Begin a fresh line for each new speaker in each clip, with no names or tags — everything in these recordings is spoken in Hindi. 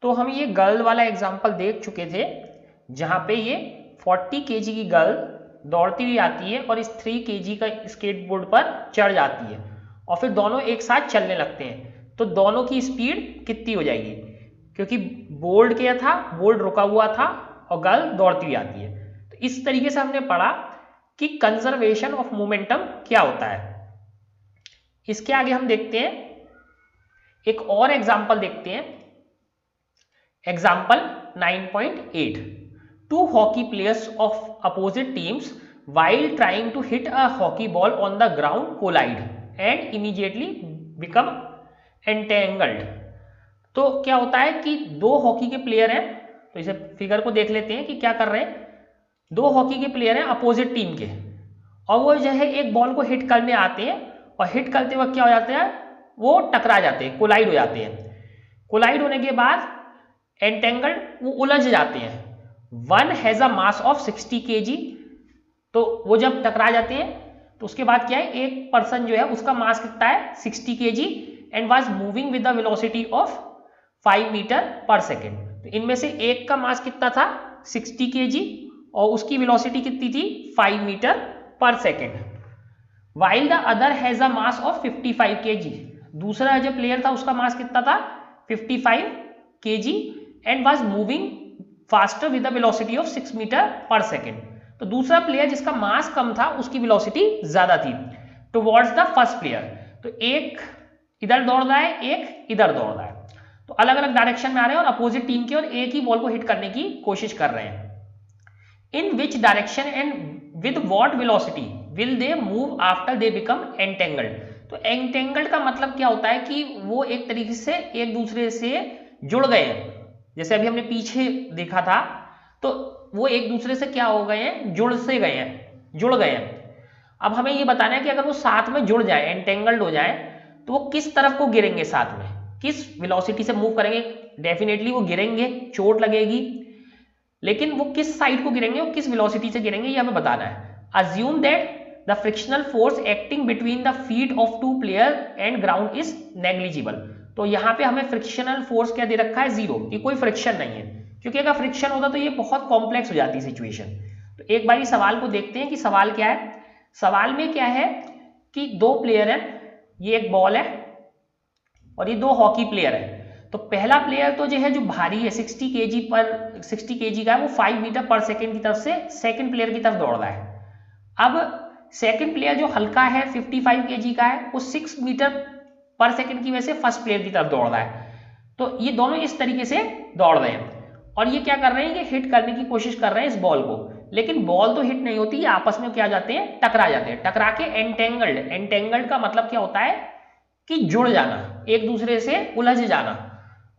तो हम ये गर्ल वाला एग्जाम्पल देख चुके थे, जहाँ पे ये 40 kg की गर्ल दौड़ती हुई आती है और इस 3 kg का स्केटबोर्ड पर चढ़ जाती है और फिर दोनों एक साथ चलने लगते हैं। तो दोनों की स्पीड कितनी हो जाएगी? क्योंकि बोर्ड क्या था, बोर्ड रुका हुआ था और गर्ल दौड़ती हुई आती है। तो इस तरीके से हमने पढ़ा कि कंजर्वेशन ऑफ मोमेंटम क्या होता है। इसके आगे हम देखते हैं, एक और एग्जाम्पल देखते हैं। Example 9.8, two hockey players of opposite teams while trying to hit a hockey ball on the ground collide and immediately become entangled। तो क्या होता है कि दो हॉकी के प्लेयर हैं, तो इसे फिगर को देख लेते हैं कि क्या कर रहे हैं। दो हॉकी के प्लेयर हैं अपोजिट टीम के, और वो जो है एक बॉल को हिट करने आते हैं और हिट करते वक्त क्या हो जाता है, वो टकरा जाते हैं, कोलाइड हो जाते हैं। कोलाइड होने के बाद एंटेंगल्ड, वो उलझ जाते हैं। One has a mass of 60 kg, तो वो जब टकरा जाते हैं तो उसके बाद क्या है, एक पर्सन जो है उसका मास कितना है 60 kg and was moving with the velocity of 5 metre per second. तो इनमें से एक का मास कितना था 60 kg और उसकी वेलोसिटी कितनी थी 5 metre per second. While the other has a mass of 55 kg, दूसरा जो प्लेयर था उसका मास कितना था 55 kg and was moving faster with the velocity of 6 metre per second. तो दूसरा प्लेयर जिसका मास कम था उसकी वेलोसिटी ज्यादा थी टुवर्ड्स द फर्स्ट प्लेयर। तो एक इधर दौड़ रहा है, एक इधर दौड़ रहा है, तो अलग अलग डायरेक्शन में आ रहे हैं और अपोजिट टीम के, और एक ही बॉल को हिट करने की कोशिश कर रहे हैं। In which direction and with what velocity will they move after they become entangled. तो एंटेंगल्ड का मतलब क्या होता है कि वो एक तरीके से एक दूसरे से जुड़ गए हैं। जैसे अभी हमने पीछे देखा था, तो वो एक दूसरे से क्या हो गए हैं, जुड़ गए हैं। अब हमें ये बताना है कि अगर वो साथ में जुड़ जाए, एंटेंगल्ड हो जाए, तो वो किस तरफ को गिरेंगे, साथ में किस वेलोसिटी से मूव करेंगे। डेफिनेटली वो गिरेंगे, चोट लगेगी, लेकिन वो किस साइड को गिरेंगे और किस वेलोसिटी से गिरेंगे ये हमें बताना है। Assume that the frictional force acting between the feet of two player and ground is negligible. तो यहाँ पे हमें फ्रिक्शनल फोर्स क्या दे रखा है, जीरो, कि कोई फ्रिक्शन नहीं है, क्योंकि अगर फ्रिक्शन होता तो ये बहुत कॉम्प्लेक्स हो जाती सिचुएशन। तो एक बार सवाल को देखते हैं कि सवाल क्या है। सवाल में क्या है कि दो प्लेयर हैं, ये एक बॉल है और ये दो हॉकी प्लेयर है। तो पहला प्लेयर तो जो है जो भारी है 60 kg का है, वो 5 मीटर पर सेकेंड की तरफ से सेकंड प्लेयर की तरफ दौड़ रहा है। अब सेकंड प्लेयर जो हल्का है 55 kg का है, वो 6 मीटर पर सेकेंड की वजह से फर्स्ट प्लेयर की तरफ दौड़ रहा है। तो ये दोनों इस तरीके से दौड़ रहे हैं और ये क्या कर रहे हैं, ये हिट करने की कोशिश कर रहे हैं इस बॉल को, लेकिन बॉल तो हिट नहीं होती, ये आपस में क्या जाते हैं, टकरा जाते हैं। टकरा के एंटेंगल्ड का मतलब क्या होता है कि जुड़ जाना, एक दूसरे से उलझ जाना,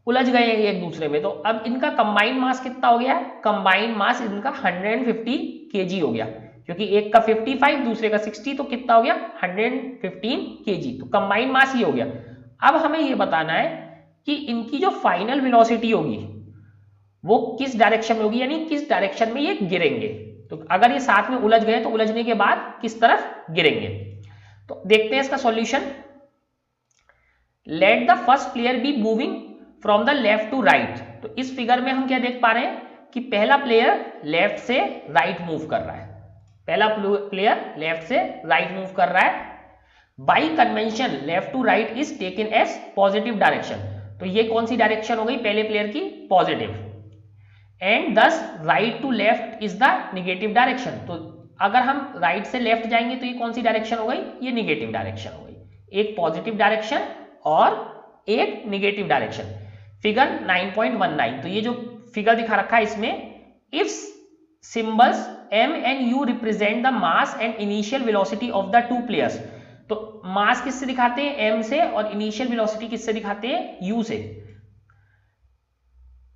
उलझ गए हैं एक दूसरे में। तो अब इनका कंबाइंड मास कितना हो गया, कंबाइंड मास इनका 150 kg हो गया, क्योंकि एक का 55 दूसरे का 60, तो कितना हो गया 115 kg। तो कंबाइंड मास ये हो गया। अब हमें ये बताना है कि इनकी जो फाइनल वेलोसिटी होगी वो किस डायरेक्शन में होगी, यानी किस डायरेक्शन में ये गिरेंगे। तो अगर ये साथ में उलझ गए तो उलझने के बाद किस तरफ गिरेंगे। तो देखते हैं इसका solution. Let the first player be moving from the left to right. तो इस फिगर में हम क्या देख पा रहे हैं कि पहला प्लेयर लेफ्ट से राइट मूव कर रहा है, पहला प्लेयर लेफ्ट से राइट मूव कर रहा है। By convention left to right is taken as positive direction. तो ये कौन सी डायरेक्शन हो गई पहले प्लेयर की, positive, and this right to left is the negative direction. तो अगर हम राइट से लेफ्ट जाएंगे तो ये कौन सी डायरेक्शन हो गई, ये निगेटिव डायरेक्शन हो गई, एक पॉजिटिव डायरेक्शन और एक निगेटिव डायरेक्शन। फिगर 9.19, तो ये जो फिगर दिखा रखा है इसमें, if symbols m and u represent the mass and initial velocity of the two players. तो मास किससे दिखाते हैं, m से, और इनिशियल वेलोसिटी किससे दिखाते हैं, u से,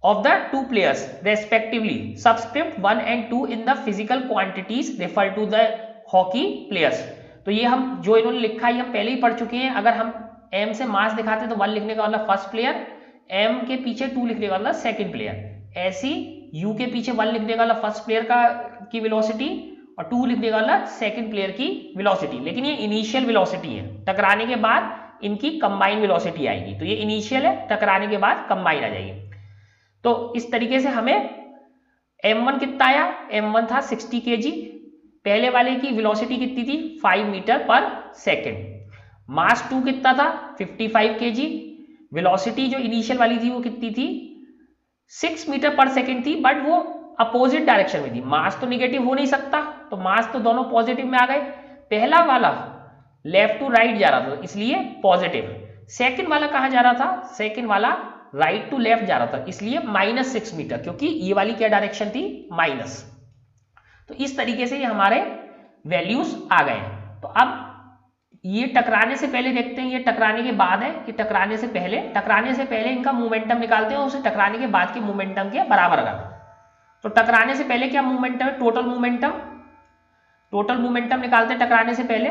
of the two players respectively. Subscript 1 and 2 in the physical quantities refer to the hockey players। तो ये हम जो इन्होंने लिखा है ये हम पहले ही पढ़ चुके हैं। अगर हम m से मास दिखाते हैं तो 1 लिखने का मतलब फर्स्ट प्लेयर, m के पीछे 2 लिखने का मतलब सेकंड प्लेयर, ऐसी u के पीछे 1 लिखने का मतलब फर्स्ट प्लेयर की वेलोसिटी और 2 लिखने का मतलब सेकंड प्लेयर की वेलोसिटी। लेकिन ये इनिशियल वेलोसिटी है, टकराने के बाद इनकी कंबाइन वेलोसिटी आएगी। तो ये इनिशियल है, टकराने के बाद कंबाइन आ जाएगी। तो इस तरीके से हमें m1 कितना आया, m1 था 60 kg, पहले वाले की वेलोसिटी कितनी थी 5 मीटर पर सेकेंड, मास 2 कितना था 55 kg, वेलोसिटी जो इनिशियल वाली थी वो कितनी थी 6 मीटर पर सेकेंड थी, बट वो अपोजिट डायरेक्शन में थी, मास तो निगेटिव हो नहीं सकता, तो मास तो दोनों पॉजिटिव में आ गए, पहला वाला लेफ्ट टू राइट जा रहा था इसलिए पॉजिटिव, सेकंड वाला कहां जा रहा था, सेकंड वाला राइट टू लेफ्ट जा रहा था इसलिए -6 मीटर, क्योंकि ये वाली क्या डायरेक्शन थी माइनस। तो इस तरीके से ये हमारे वैल्यूज आ गए। तो अब ये टकराने से पहले देखते हैं, ये टकराने के बाद है कि टकराने से पहले इनका मोमेंटम निकालते हैं और उसे टकराने के बाद के मोमेंटम के बराबर करते हैं। तो टकराने से पहले क्या मोमेंटम है, टोटल मोमेंटम निकालते हैं टकराने से पहले।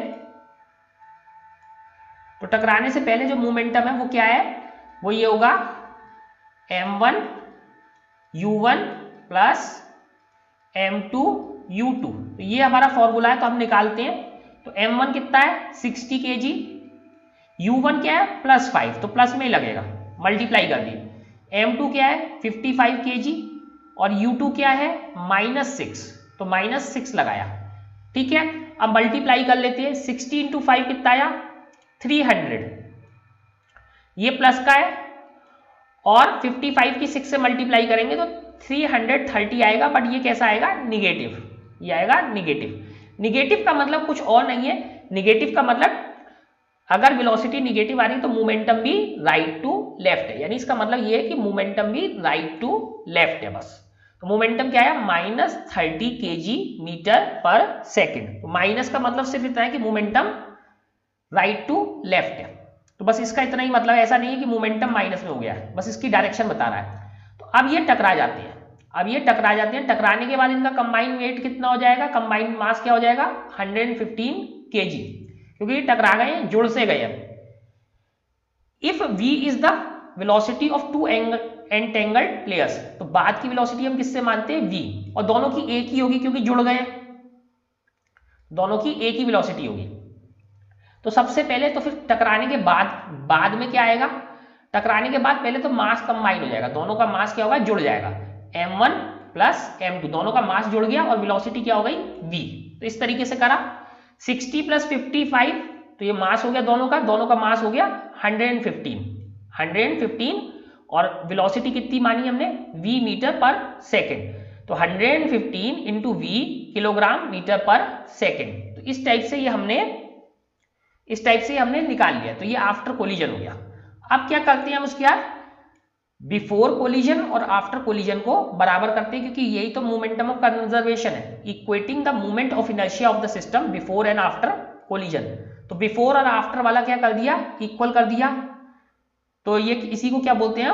तो टकराने से पहले जो मोमेंटम है वो क्या है, वो ये होगा m1 u1 plus m2 u2, तो ये हमारा फॉर्मूला है, तो हम निकालते हैं। तो m1 कितना है 60 kg, u1 क्या है +5, तो प्लस में ही लगेगा, मल्टीप्लाई कर दिए, m2 क्या है 55 kg और u2 क्या है -6, तो -6 लगाया, ठीक है। अब मल्टीप्लाई कर लेते हैं, 60 × 5 कितना आया 300, ये प्लस का है, और 55 की 6 से मल्टीप्लाई करेंगे तो 330 आएगा, बट ये कैसा आएगा निगेटिव, ये आएगा निगेटिव का मतलब कुछ और नहीं है, निगेटिव का मतलब अगर वेलोसिटी निगेटिव आ रही है तो मोमेंटम भी राइट टू लेफ्ट है, यानी इसका मतलब ये है कि मोमेंटम भी राइट टू लेफ्ट है बस। तो मोमेंटम क्या है -30 kg मीटर पर सेकेंड, तो माइनस का मतलब सिर्फ इतना है कि मोमेंटम राइट टू लेफ्ट है, तो बस इसका इतना ही मतलब, ऐसा नहीं है कि मोमेंटम माइनस में हो गया है, बस इसकी डायरेक्शन बता रहा है। तो अब ये टकरा जाते हैं, टकराने के बाद इनका कंबाइंड वेट कितना हो जाएगा, कंबाइंड मास क्या हो जाएगा 115 kg, क्योंकि ये टकरा गए हैं, जुड़ से गए हैं। If v is the velocity of two entangled players, तो बाद की वेलोसिटी हम किससे मानते हैं v, और दोनों की एक ही होगी क्योंकि जुड़ गए, दोनों की एक ही वेलोसिटी होगी। तो सबसे पहले तो फिर टकराने के बाद में क्या आएगा, टकराने के बाद पहले तो मास कंबाइन हो जाएगा, दोनों का मास क्या होगा जुड़ जाएगा, m1 प्लस m2, दोनों का मास जुड़ गया और वेलोसिटी क्या हो गई v। तो इस तरीके से करा, 60 + 55, तो ये मास हो गया दोनों का मास हो गया 115, और वेलोसिटी कितनी मानी हमने v मीटर पर सेकेंड, तो 115 × v kilogram metre per second. तो इस टाइप से हमने निकाल लिया, तो ये आफ्टर कोलिजन हो गया। अब क्या करते हैं हम उसके बाद, बिफोर कोलिजन और आफ्टर कोलिजन को बराबर करते हैं, क्योंकि यही तो मोमेंटम ऑफ कंजर्वेशन है, equating the movement of inertia of the system before and after collision. तो बिफोर और आफ्टर वाला क्या कर दिया, इक्वल कर दिया, तो ये इसी को क्या बोलते हैं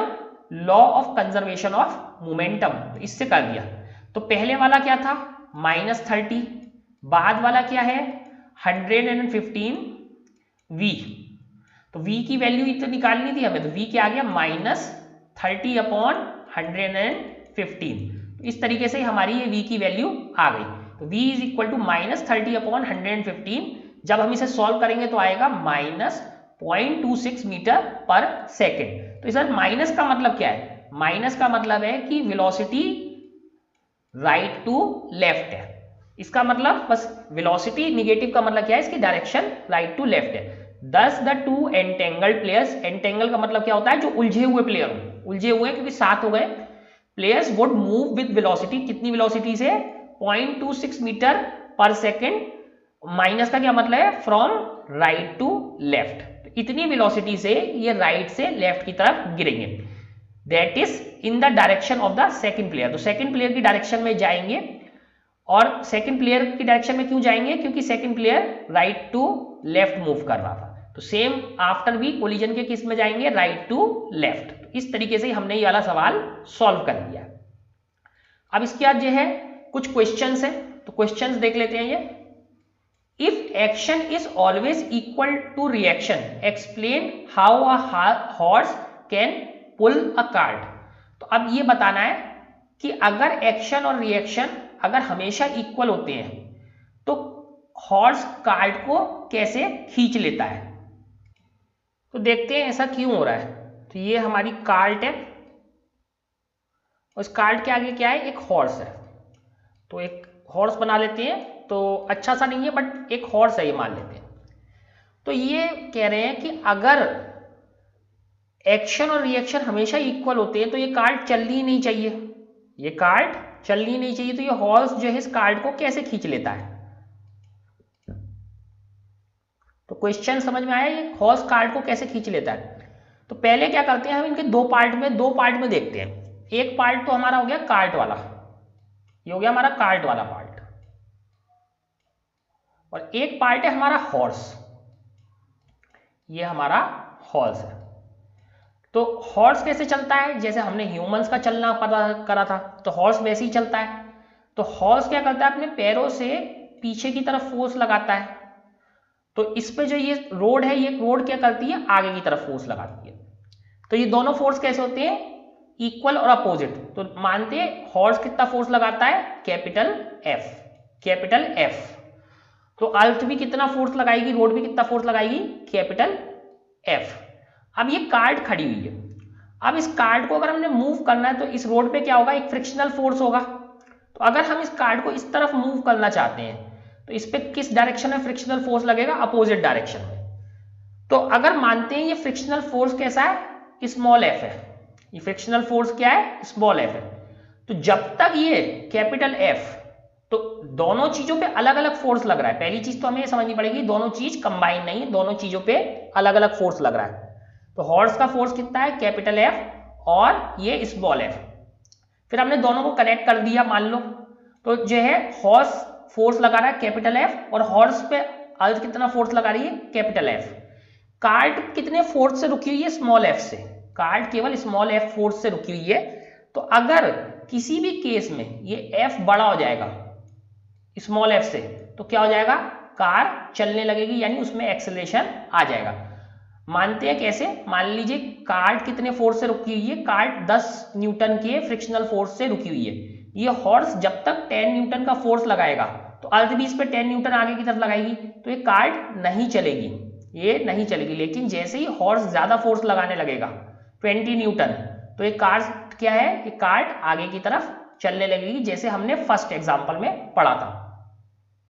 law of conservation of momentum, तो इससे कर दिया। तो पहले वाला क्या था -30, बाद वाला क्या है 115 v, तो v की वैल्यू तो निकालनी थी हमें, तो v क्या आ गया -30/115, तो इस तरीके से हमारी ये v की वैल्यू आ गई। तो v इज इक्वल टू -30/115, जब हम इसे सॉल्व करेंगे तो आएगा -0.26 मीटर पर सेकेंड। तो सर माइनस का मतलब क्या है, माइनस का मतलब है कि वेलोसिटी राइट टू लेफ्ट है, इसका मतलब बस वेलोसिटी निगेटिव का मतलब क्या है, इसकी डायरेक्शन राइट टू लेफ्ट है। दस the two entangled players, entangle का मतलब क्या होता है जो उलझे हुए प्लेयर हो, उलझे हुए क्योंकि सात हो गए, players would move with velocity, कितनी वेलोसिटी से 0.26 मीटर पर सेकेंड, माइनस का क्या मतलब है फ्रॉम राइट टू लेफ्ट, तो इतनी वेलोसिटी से ये राइट से लेफ्ट की तरफ गिरेंगे, that is in the direction of the second player. तो सेकंड प्लेयर की डायरेक्शन में जाएंगे, और सेकंड प्लेयर की डायरेक्शन में क्यों जाएंगे, क्योंकि second player right to left move कर रहा था, तो सेम आफ्टर भी कोलिजन के किस में जाएंगे राइट टू लेफ्ट। तो इस तरीके से हमने ये वाला सवाल सॉल्व कर लिया। अब इसके बाद जो है कुछ क्वेश्चंस हैं, तो क्वेश्चंस देख लेते हैं ये। If action is always equal to reaction, explain how a horse can pull a cart. तो अब ये बताना है कि अगर एक्शन और रिएक्शन अगर हमेशा इक्वल होते हैं तो हॉर्स कार्ट को कैसे खींच लेता है। तो देखते हैं ऐसा क्यों हो रहा है। तो ये हमारी कार्ट है, उस कार्ड के आगे क्या है, एक हॉर्स है, तो एक हॉर्स बना लेते हैं, तो अच्छा सा नहीं है बट एक हॉर्स है ये मान लेते हैं। तो ये कह रहे हैं कि अगर एक्शन और रिएक्शन हमेशा इक्वल होते हैं तो ये कार्ड चलनी ही नहीं चाहिए, ये कार्ड चलनी नहीं चाहिए। तो ये हॉर्स जो है इस कार्ड को कैसे खींच लेता है? तो क्वेश्चन समझ में आया, ये हॉर्स कार्ड को कैसे खींच लेता है? तो पहले क्या करते हैं, हम इनके दो पार्ट में देखते हैं। एक पार्ट तो हमारा हो गया कार्ट वाला, ये हो गया हमारा कार्ट वाला पार्ट, और एक पार्ट है हमारा हॉर्स, ये हमारा हॉर्स है। तो हॉर्स कैसे चलता है? जैसे हमने ह्यूमंस का चलना पता करा था, तो हॉर्स वैसे ही चलता है। तो हॉर्स क्या करता है, अपने पैरों से पीछे की तरफ फोर्स लगाता है, तो इस पे जो ये रोड है, ये रोड क्या करती है, आगे की तरफ फोर्स लगाती है। तो ये दोनों फोर्स कैसे होते हैं, इक्वल और अपोजिट। तो मानते हैं हॉर्स कितना फोर्स लगाता है, कैपिटल एफ, कैपिटल एफ। तो अर्थ भी कितना फोर्स लगाएगी, रोड भी कितना फोर्स लगाएगी, कैपिटल एफ। अब ये कार्ड खड़ी हुई है, अब इस कार्ड को अगर हमने मूव करना है तो इस रोड पे क्या होगा, एक फ्रिक्शनल फोर्स होगा। तो अगर हम इस कार्ड को इस तरफ मूव करना चाहते हैं तो इस पे किस डायरेक्शन में फ्रिक्शनल फोर्स लगेगा, अपोजिट डायरेक्शन में। तो अगर मानते हैं ये फ्रिक्शनल फोर्स कैसा है, स्मॉल एफ है, ये फ्रिक्शनल फोर्स क्या है, स्मॉल एफ है। तो जब तक ये कैपिटल एफ, तो दोनों चीजों पे अलग अलग फोर्स लग रहा है। पहली चीज तो हमें ये समझनी पड़ेगी, दोनों चीज कंबाइन नहीं है, दोनों चीजों पे अलग अलग फोर्स लग रहा है। तो हॉर्स का फोर्स कितना है, कैपिटल एफ, और ये स्मॉल एफ। फिर हमने दोनों को कनेक्ट कर दिया मान लो, तो जो है हॉर्स फोर्स लगा रहा है कैपिटल एफ, और हॉर्स पे अर्थ कितना फोर्स लगा रही है, कैपिटल एफ। कार्ड कितने फोर्स से रुकी हुई है, स्मॉल एफ से, कार्ड केवल स्मॉल एफ फोर्स से रुकी हुई है। तो अगर किसी भी केस में ये एफ बड़ा हो जाएगा स्मॉल एफ से, तो क्या हो जाएगा, कार चलने लगेगी, यानी उसमें एक्सेलरेशन आ जाएगा। मानते हैं कैसे, मान लीजिए कार्ड कितने फोर्स से रुकी हुई है, कार्ड 10 न्यूटन के फ्रिक्शनल फोर्स से रुकी हुई है। ये हॉर्स जब तक 10 न्यूटन का फोर्स लगाएगा तो अर्थ भी इस पे 10 न्यूटन आगे की तरफ लगाएगी, तो ये कार्ड नहीं चलेगी, ये नहीं चलेगी। लेकिन जैसे ही हॉर्स ज्यादा फोर्स लगाने लगेगा 20 न्यूटन, तो ये कार क्या है, ये कार्ड आगे की तरफ चलने लगेगी, जैसे हमने फर्स्ट एग्जांपल में पढ़ा था।